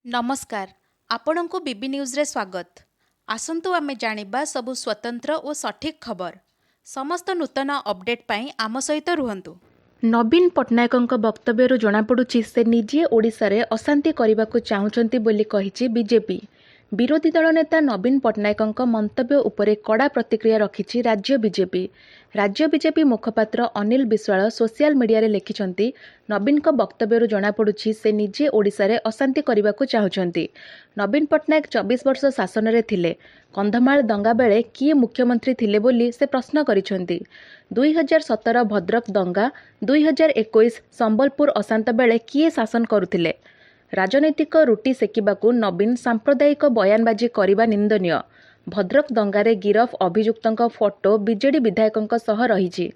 नमस्कार आपणଙ୍କୁ बीबी न्यूज रे स्वागत। आसंतु आमे जानिबा सबु स्वतंत्र और सठिक खबर। समस्त नूतन अपडेट पाई आम सहित रुहंतु। नवीन पट्टनायक वक्तव्य जनापड़ी से निजे ओडिशा रे अशांति करने को चाहते बोली कही बीजेपी। विरोधी दल नेता नवीन पट्टनायक मंतव्य उपरे कड़ा प्रतिक्रिया रखिछि राज्य बीजेपी। राज्य बीजेपी मुखपात्र अनिल विश्वाल सोशल मीडिया रे लिखिछंती, नवीन वक्तव्य जनापड़ी से निजे ओडिशा रे अशांति करने को चाहते। नवीन पट्टनायक 24 वर्ष शासन रे थिले। कंधमाल दंगा बेले किए मुख्यमंत्री थिले बोली से प्रश्न करिछंती। 2017 भद्रक दंगा, 2021 संबलपुर अशांत बेले किए शासन करुथिले। राजनैतिक रुटी सेकिबाकू नवीन सांप्रदायिक बयानबाजी करने निंदनीय। भद्रक दंगारे गिरफ अभियुक्तों फोटो बीजेडी विधायकों सह रही।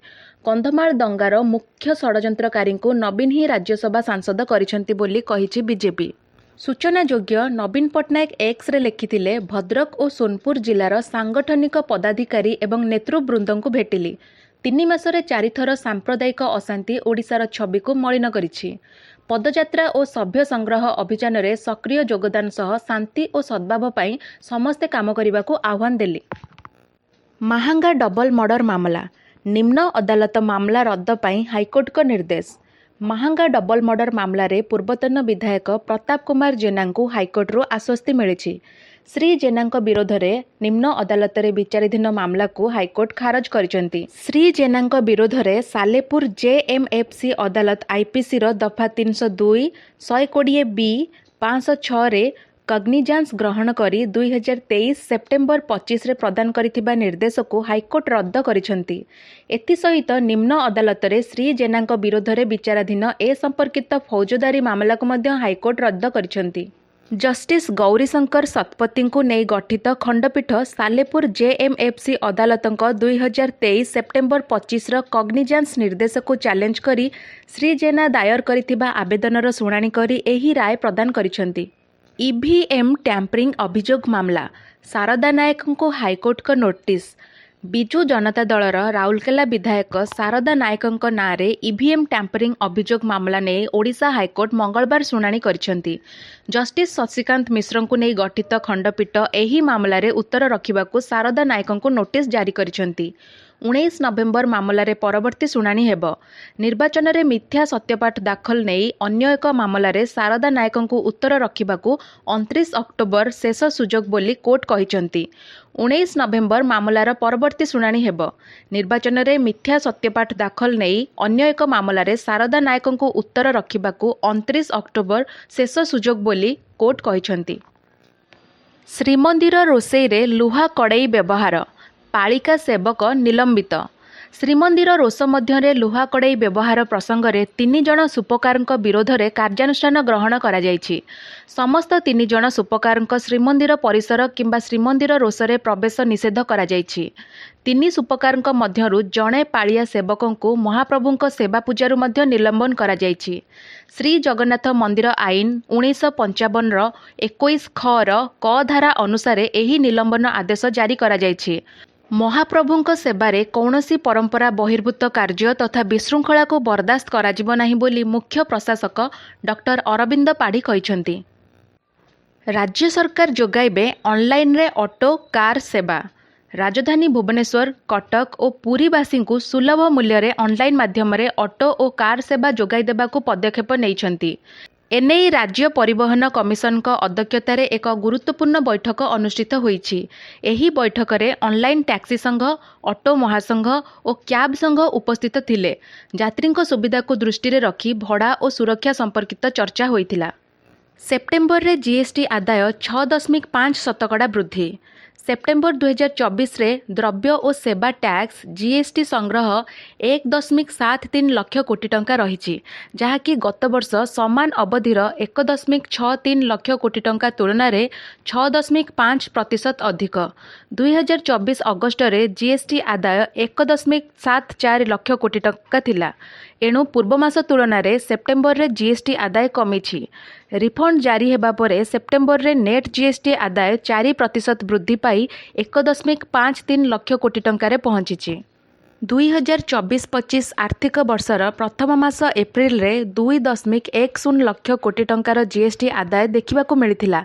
कंधमाल दंगार मुख्य षड्यंत्रकारी नवीन ही राज्यसभा सांसद करिसेंती बोली कहिछि बीजेपी। सूचनायोग्य नवीन पट्टनायक एक्स रे लिखिथिले, भद्रक और सोनपुर जिलार सांगठनिक पदाधिकारी एवं नेतृवृंद को भेटिली। 3 मासरे 4 थर सांप्रदायिक अशांति ओडिशार छवि को मलिन करिछि। पदयात्रा और सभ्य संग्रह अभियान रे सक्रिय योगदान सह शांति और सद्भाव पाई समस्ते काम करने आह्वान देली। महांगा डबल मर्डर मामला, निम्न अदालत मामला रद्द पाई हाईकोर्ट का निर्देश। महांगा डबल मर्डर मामला रे पूर्वतन विधायक प्रताप कुमार जेना को हाईकोर्ट रो आश्वस्ति मिली। श्री जेना विरोध में निम्न अदालत रे विचाराधीन मामला को हाईकोर्ट खारज करिसेंती। श्री जेना विरोध में सालेपुर जेएमएफसी अदालत आईपीसी रो दफा 302, 120 बी, 506 रे कग्निजांस ग्रहण करी 2023 सेप्टेम्बर 25 रे प्रदान करिथिबा निर्देश को हाईकोर्ट रद्द करिसेंती। एथि सहित निम्न अदालत रे श्री जेना विरोध में विचाराधीन ए संपर्कित फौजदारी मामला को मध्य हाईकोर्ट रद्द करिसेंती। जस्टिस गौरीशंकर शतपथी को नहीं गठित खंडपीठ सालेपुर जेएमएफसी अदालत 2023 सेप्टेम्बर 25 कग्निजांस निर्देश को चैलेंज करी श्री जेना दायर करिथिबा आवेदनर शुणाणी करी एही राय प्रदान करिसेंती। ईवीएम टैंपरिंग अभियोग मामला, शारदा नायक को हाईकोर्ट का नोटिस। बिजु जनता दलर राउरकेला विधायक शारदा नायक नाँ रे ईवीएम टैंपरिंग अभियोग मामला ने ओडिशा हाईकोर्ट मंगलवार शुणाणी करिसेंती। जस्टिस शशिकांत मिश्र को नहीं गठित खंडपीठ एही मामला रे उत्तर रखिबाकू शारदा नायक को नोटिस जारी करिसेंती। 19 नवेम्बर मामला रे परवर्ती शुणाणी हेब। निर्वाचन रे मिथ्या सत्यपाठ दाखल नहीं अन्य एक मामला रे शारदा नायक को उत्तर रखिबाकू 29 अक्टोबर शेष सुजोग बोली कोर्ट कहिसेंती। 19 नवेम्बर मामलार परवर्ती शुणाणी हेब। निर्वाचन रे मिथ्या सत्यपाठ दाखल नहीं अन्य एक मामला रे शारदा नायक को उत्तर रखिबाकू 29 अक्टोबर शेष सुजोग बोली कोर्ट कहिसेंती। श्रीमंदिर रोषेई रे लुहा कड़ेई व्यवहार, पालिका सेवक निलंबित। श्रीमंदिर रोष मध्य लुहा कड़ेई व्यवहार प्रसंग में 3 जन सुपकार विरोध में कार्यानुष्ठान ग्रहण करा जायछि। समस्त 3 जन सुपकार श्रीमंदिर परिसर किंबा श्रीमंदिर रोष में प्रवेश निषेध करा जायछि। 3 सुपकार मध्यरु जणे पालिया सेवक को महाप्रभु सेवा पूजारू मध्य निलंबन करा जायछि। श्री जगन्नाथ मंदिर आईन 1955 21 ख क धारा अनुसार एही निलंबन आदेश जारी करा जायछि। महाप्रभुଙ୍କ सेवारे कौनसी परंपरा बहिर्भूत कार्य तथा विशृंखला को बर्दाश्त कराजिबो नाही बोली मुख्य प्रशासक डॉक्टर अरविंद पाढ़ी कहिसेंती। राज्य सरकार जोगाइबे ऑनलाइन रे ऑटो कार सेवा। राजधानी भुवनेश्वर, कटक और पुरीवासी को सुलभ मूल्य रे ऑनलाइन माध्यम रे ऑटो और कार सेवा जोगाई देबाकू पदक्षेप नैछंती। एनेई राज्य परिवहन कमिशन का अध्यक्षतार एक गुरुत्वपूर्ण बैठक अनुष्ठित होईछि। एही बैठक रे ऑनलाइन टैक्सी संघ, ऑटो महासंघ और क्याब संघ उपस्थित थिले। यात्री सुविधा को दृष्टि रे रखी भड़ा और सुरक्षा संपर्कित चर्चा होइथिला। सेप्टेम्बर रे जीएसटी आदाय 6.5% वृद्धि। सेप्टेम्बर 2024 रे द्रव्य और सेवा टैक्स जीएसटी संग्रह 1.73 लाख कोटी टंका रही, जहाँकि गत वर्ष समान अवधिर 1.63 लाख कोटी टंका तुलन में 6.5% अधिक। 2024 अगस्ट रे जीएसटी आदाय 1.74 लाख कोटी टंका थिला। एणु पूर्व मास तुलन में सेप्टेम्बर रे जीएसटी आदाय कमी। रिफंड जारी हेबा परे सेप्टेम्बर रे नेट जीएसटी आदाय 4% वृद्धि पाई 1.53 लाख कोटी टंका रे पहुंची। 2024-25 ଆର୍ଥିକ ବର୍ଷର ପ୍ରଥମ ମାସ ଏପ୍ରିଲରେ 2.10 ଲକ୍ଷ କୋଟି ଟଙ୍କାର ଜିଏସ୍ଟି ଆଦାୟ ଦେଖିବାକୁ ମିଳିଥିଲା,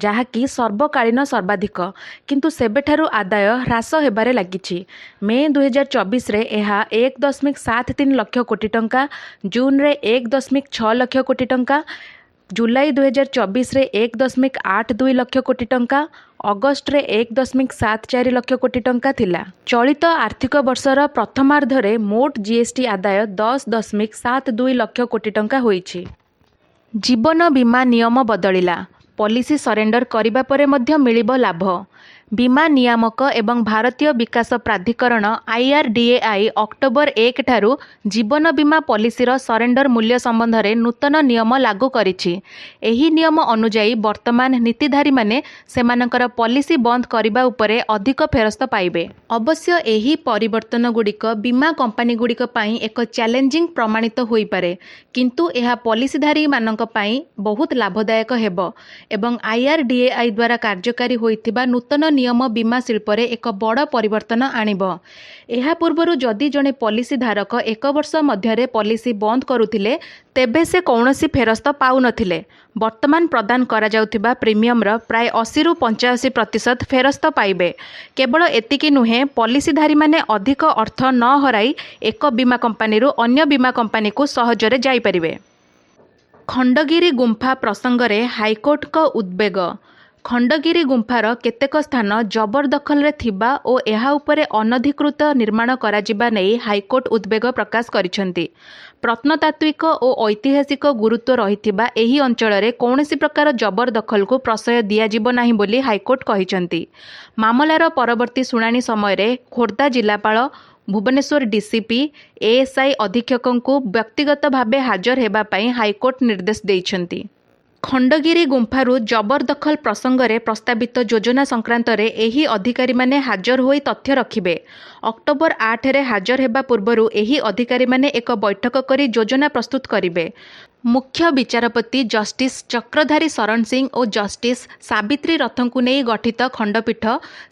ଯାହାକି ସର୍ବକାଳୀନ ସର୍ବାଧିକ। କିନ୍ତୁ ସେବେଠାରୁ ଆଦାୟ ହ୍ରାସ ହେବାରେ ଲାଗିଛି। ମେ 2024ରେ ଏହା 1.73 ଲକ୍ଷ କୋଟି ଟଙ୍କା, ଜୁନରେ 1.6 ଲକ୍ଷ କୋଟି ଟଙ୍କା, ଜୁଲାଇ 2024ରେ 1.82 ଲକ୍ଷ କୋଟି ଟଙ୍କା, ଅଗଷ୍ଟରେ 1.74 ଲକ୍ଷ କୋଟି ଟଙ୍କା ଥିଲା। ଚଳିତ ଆର୍ଥିକ ବର୍ଷର ପ୍ରଥମାର୍ଦ୍ଧରେ ମୋଟ ଜିଏସ୍ଟି ଆଦାୟ 10.72 ଲକ୍ଷ କୋଟି ଟଙ୍କା ହୋଇଛି। ଜୀବନ ବୀମା ନିୟମ ବଦଳିଲା। ପଲିସି ସରେଣ୍ଡର କରିବା ପରେ ମଧ୍ୟ ମିଳିବ ଲାଭ। ବୀମା ନିୟାମକ ଏବଂ ଭାରତୀୟ ବିକାଶ ପ୍ରାଧିକରଣ IRDAI ଅକ୍ଟୋବର 1 ଠାରୁ ଜୀବନ ବୀମା ପଲିସିର ସରେଣ୍ଡର ମୂଲ୍ୟ ସମ୍ବନ୍ଧରେ ନୂତନ ନିୟମ ଲାଗୁ କରିଛି। ଏହି ନିୟମ ଅନୁଯାୟୀ ବର୍ତ୍ତମାନ ନୀତିଧାରୀମାନେ ସେମାନଙ୍କର ପଲିସି ବନ୍ଦ କରିବା ଉପରେ ଅଧିକ ଫେରସ୍ତ ପାଇବେ। ଅବଶ୍ୟ ଏହି ପରିବର୍ତ୍ତନଗୁଡ଼ିକ ବୀମା କମ୍ପାନୀଗୁଡ଼ିକ ପାଇଁ ଏକ ଚ୍ୟାଲେଞ୍ଜିଂ ପ୍ରମାଣିତ ହୋଇପାରେ, କିନ୍ତୁ ଏହା ପଲିସିଧାରୀମାନଙ୍କ ପାଇଁ ବହୁତ ଲାଭଦାୟକ ହେବ ଏବଂ IRDAI ଦ୍ୱାରା କାର୍ଯ୍ୟକାରୀ ହୋଇଥିବା ନୂତନ ନିୟମ ବୀମା ଶିଳ୍ପରେ ଏକ ବଡ଼ ପରିବର୍ତ୍ତନ ଆଣିବ। ଏହା ପୂର୍ବରୁ ଯଦି ଜଣେ ପଲିସି ଧାରକ 1 ବର୍ଷ ମଧ୍ୟରେ ପଲିସି ବନ୍ଦ କରୁଥିଲେ, ତେବେ ସେ କୌଣସି ଫେରସ୍ତ ପାଉନଥିଲେ। ବର୍ତ୍ତମାନ ପ୍ରଦାନ କରାଯାଉଥିବା ପ୍ରିମିୟମର ପ୍ରାୟ 80ରୁ 85% ଫେରସ୍ତ ପାଇବେ। କେବଳ ଏତିକି ନୁହେଁ, ପଲିସିଧାରୀମାନେ ଅଧିକ ଅର୍ଥ ନ ହରାଇ ଏକ ବୀମା କମ୍ପାନୀରୁ ଅନ୍ୟ ବୀମା କମ୍ପାନୀକୁ ସହଜରେ ଯାଇପାରିବେ। ଖଣ୍ଡଗିରି ଗୁମ୍ଫା ପ୍ରସଙ୍ଗରେ ହାଇକୋର୍ଟଙ୍କ ଉଦ୍ବେଗ। ଖଣ୍ଡଗିରି ଗୁମ୍ଫାର କେତେକ ସ୍ଥାନ ଜବରଦଖଲରେ ଥିବା ଓ ଏହା ଉପରେ ଅନଧିକୃତ ନିର୍ମାଣ କରାଯିବା ନେଇ ହାଇକୋର୍ଟ ଉଦ୍ବେଗ ପ୍ରକାଶ କରିଛନ୍ତି। ପ୍ରତ୍ନତାତ୍ତ୍ୱିକ ଓ ଐତିହାସିକ ଗୁରୁତ୍ୱ ରହିଥିବା ଏହି ଅଞ୍ଚଳରେ କୌଣସି ପ୍ରକାର ଜବରଦଖଲକୁ ପ୍ରଶ୍ରୟ ଦିଆଯିବ ନାହିଁ ବୋଲି ହାଇକୋର୍ଟ କହିଛନ୍ତି। ମାମଲାର ପରବର୍ତ୍ତୀ ଶୁଣାଣି ସମୟରେ ଖୋର୍ଦ୍ଧା ଜିଲ୍ଲାପାଳ, ଭୁବନେଶ୍ୱର DCP, ASI ଅଧୀକ୍ଷକଙ୍କୁ ବ୍ୟକ୍ତିଗତ ଭାବେ ହାଜର ହେବା ପାଇଁ ହାଇକୋର୍ଟ ନିର୍ଦ୍ଦେଶ ଦେଇଛନ୍ତି। ଖଣ୍ଡଗିରି ଗୁମ୍ଫାରୁ ଜବରଦଖଲ ପ୍ରସଙ୍ଗରେ ପ୍ରସ୍ତାବିତ ଯୋଜନା ସଂକ୍ରାନ୍ତରେ ଏହି ଅଧିକାରୀମାନେ ହାଜର ହୋଇ ତଥ୍ୟ ରଖିବେ। ଅକ୍ଟୋବର 8ରେ ହାଜର ହେବା ପୂର୍ବରୁ ଏହି ଅଧିକାରୀମାନେ ଏକ ବୈଠକ କରି ଯୋଜନା ପ୍ରସ୍ତୁତ କରିବେ। ମୁଖ୍ୟ ବିଚାରପତି ଜଷ୍ଟିସ୍ ଚକ୍ରଧାରୀ ଶରଣ ସିଂ ଓ ଜଷ୍ଟିସ୍ ସାବିତ୍ରୀ ରଥଙ୍କୁ ନେଇ ଗଠିତ ଖଣ୍ଡପୀଠ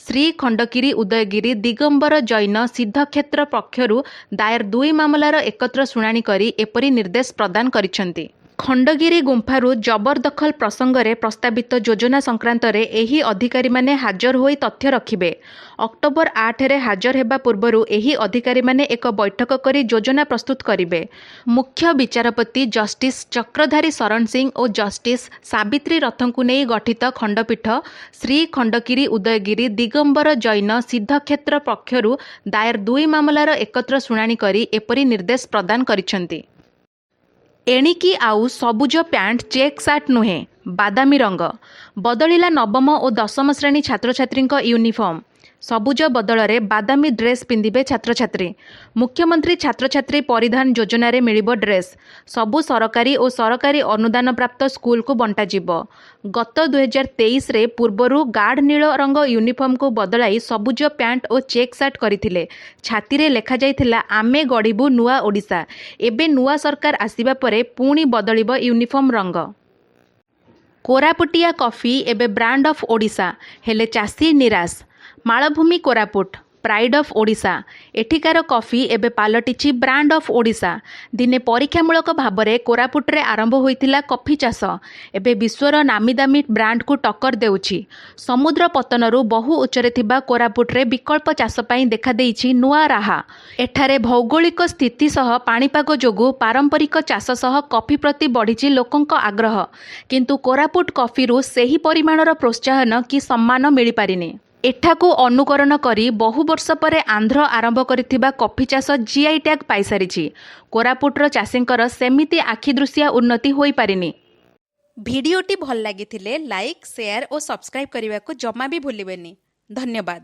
ଶ୍ରୀ ଖଣ୍ଡଗିରି ଉଦୟଗିରି ଦିଗମ୍ବର ଜୈନ ସିଦ୍ଧକ୍ଷେତ୍ର ପକ୍ଷରୁ ଦାୟର 2 ମାମଲାର ଏକତ୍ର ଶୁଣାଣି କରି ଏପରି ନିର୍ଦ୍ଦେଶ ପ୍ରଦାନ କରିଛନ୍ତି। ଖଣ୍ଡଗିରି ଗୁମ୍ଫାରୁ ଜବରଦଖଲ ପ୍ରସଙ୍ଗରେ ପ୍ରସ୍ତାବିତ ଯୋଜନା ସଂକ୍ରାନ୍ତରେ ଏହି ଅଧିକାରୀମାନେ ହାଜର ହୋଇ ତଥ୍ୟ ରଖିବେ। ଅକ୍ଟୋବର 8ରେ ହାଜର ହେବା ପୂର୍ବରୁ ଏହି ଅଧିକାରୀମାନେ ଏକ ବୈଠକ କରି ଯୋଜନା ପ୍ରସ୍ତୁତ କରିବେ। ମୁଖ୍ୟ ବିଚାରପତି ଜଷ୍ଟିସ୍ ଚକ୍ରଧାରୀ ଶରଣ ସିଂ ଓ ଜଷ୍ଟିସ୍ ସାବିତ୍ରୀ ରଥଙ୍କୁ ନେଇ ଗଠିତ ଖଣ୍ଡପୀଠ ଶ୍ରୀ ଖଣ୍ଡଗିରି ଉଦୟଗିରି ଦିଗମ୍ବର ଜୈନ ସିଦ୍ଧକ୍ଷେତ୍ର ପକ୍ଷରୁ ଦାୟର 2 ମାମଲାର ଏକତ୍ର ଶୁଣାଣି କରି ଏପରି ନିର୍ଦ୍ଦେଶ ପ୍ରଦାନ କରିଛନ୍ତି। ଏଣିକି ଆଉ ସବୁଜ ପ୍ୟାଣ୍ଟ ଚେକ୍ ସାର୍ଟ ନୁହେଁ, ବାଦାମୀ ରଙ୍ଗ। ବଦଳିଲା ନବମ ଓ ଦଶମ ଶ୍ରେଣୀ ଛାତ୍ରଛାତ୍ରୀଙ୍କ ୟୁନିଫର୍ମ। ସବୁଜ ବଦଳରେ ବାଦାମୀ ଡ୍ରେସ୍ ପିନ୍ଧିବେ ଛାତ୍ରଛାତ୍ରୀ। ମୁଖ୍ୟମନ୍ତ୍ରୀ ଛାତ୍ରଛାତ୍ରୀ ପରିଧାନ ଯୋଜନାରେ ମିଳିବ ଡ୍ରେସ୍। ସବୁ ସରକାରୀ ଓ ସରକାରୀ ଅନୁଦାନପ୍ରାପ୍ତ ସ୍କୁଲକୁ ବଣ୍ଟାଯିବ। ଗତ 2023ରେ ପୂର୍ବରୁ ଗାଢ଼ ନୀଳ ରଙ୍ଗ ୟୁନିଫର୍ମକୁ ବଦଳାଇ ସବୁଜ ପ୍ୟାଣ୍ଟ ଓ ଚେକ୍ ସାର୍ଟ କରିଥିଲେ। ଛାତିରେ ଲେଖାଯାଇଥିଲା, ଆମେ ଗଢ଼ିବୁ ନୂଆ ଓଡ଼ିଶା। ଏବେ ନୂଆ ସରକାର ଆସିବା ପରେ ପୁଣି ବଦଳିବ ୟୁନିଫର୍ମ ରଙ୍ଗ। କୋରାପୁଟିଆ କଫି ଏବେ ବ୍ରାଣ୍ଡ ଅଫ୍ ଓଡ଼ିଶା, ହେଲେ ଚାଷୀ ନିରାଶ। ମାଳଭୂମି କୋରାପୁଟ, ପ୍ରାଇଡ୍ ଅଫ୍ ଓଡ଼ିଶା। ଏଠିକାର କଫି ଏବେ ପାଲଟିଛି ବ୍ରାଣ୍ଡ ଅଫ୍ ଓଡ଼ିଶା। ଦିନେ ପରୀକ୍ଷାମୂଳକ ଭାବରେ କୋରାପୁଟରେ ଆରମ୍ଭ ହୋଇଥିଲା କଫି ଚାଷ, ଏବେ ବିଶ୍ୱର ନାମିଦାମୀ ବ୍ରାଣ୍ଡକୁ ଟକ୍କର ଦେଉଛି। ସମୁଦ୍ର ପତନରୁ ବହୁ ଉଚ୍ଚରେ ଥିବା କୋରାପୁଟରେ ବିକଳ୍ପ ଚାଷ ପାଇଁ ଦେଖାଦେଇଛି ନୂଆ ରାହା। ଏଠାରେ ଭୌଗୋଳିକ ସ୍ଥିତି ସହ ପାଣିପାଗ ଯୋଗୁଁ ପାରମ୍ପରିକ ଚାଷ ସହ କଫି ପ୍ରତି ବଢ଼ିଛି ଲୋକଙ୍କ ଆଗ୍ରହ, କିନ୍ତୁ କୋରାପୁଟ କଫିରୁ ସେହି ପରିମାଣର ପ୍ରୋତ୍ସାହନ କି ସମ୍ମାନ ମିଳିପାରିନି। ଏଠାକୁ ଅନୁକରଣ କରି ବହୁ ବର୍ଷ ପରେ ଆନ୍ଧ୍ର ଆରମ୍ଭ କରିଥିବା କଫି ଚାଷ GI ଟ୍ୟାଗ୍ ପାଇସାରିଛି। କୋରାପୁଟର ଚାଷୀଙ୍କର ସେମିତି ଆଖିଦୃଶିଆ ଉନ୍ନତି ହୋଇପାରିନି। ଭିଡ଼ିଓଟି ଭଲ ଲାଗିଥିଲେ ଲାଇକ୍, ସେୟାର ଓ ସବସ୍କ୍ରାଇବ୍ କରିବାକୁ ଜମା ବି ଭୁଲିବେନି। ଧନ୍ୟବାଦ।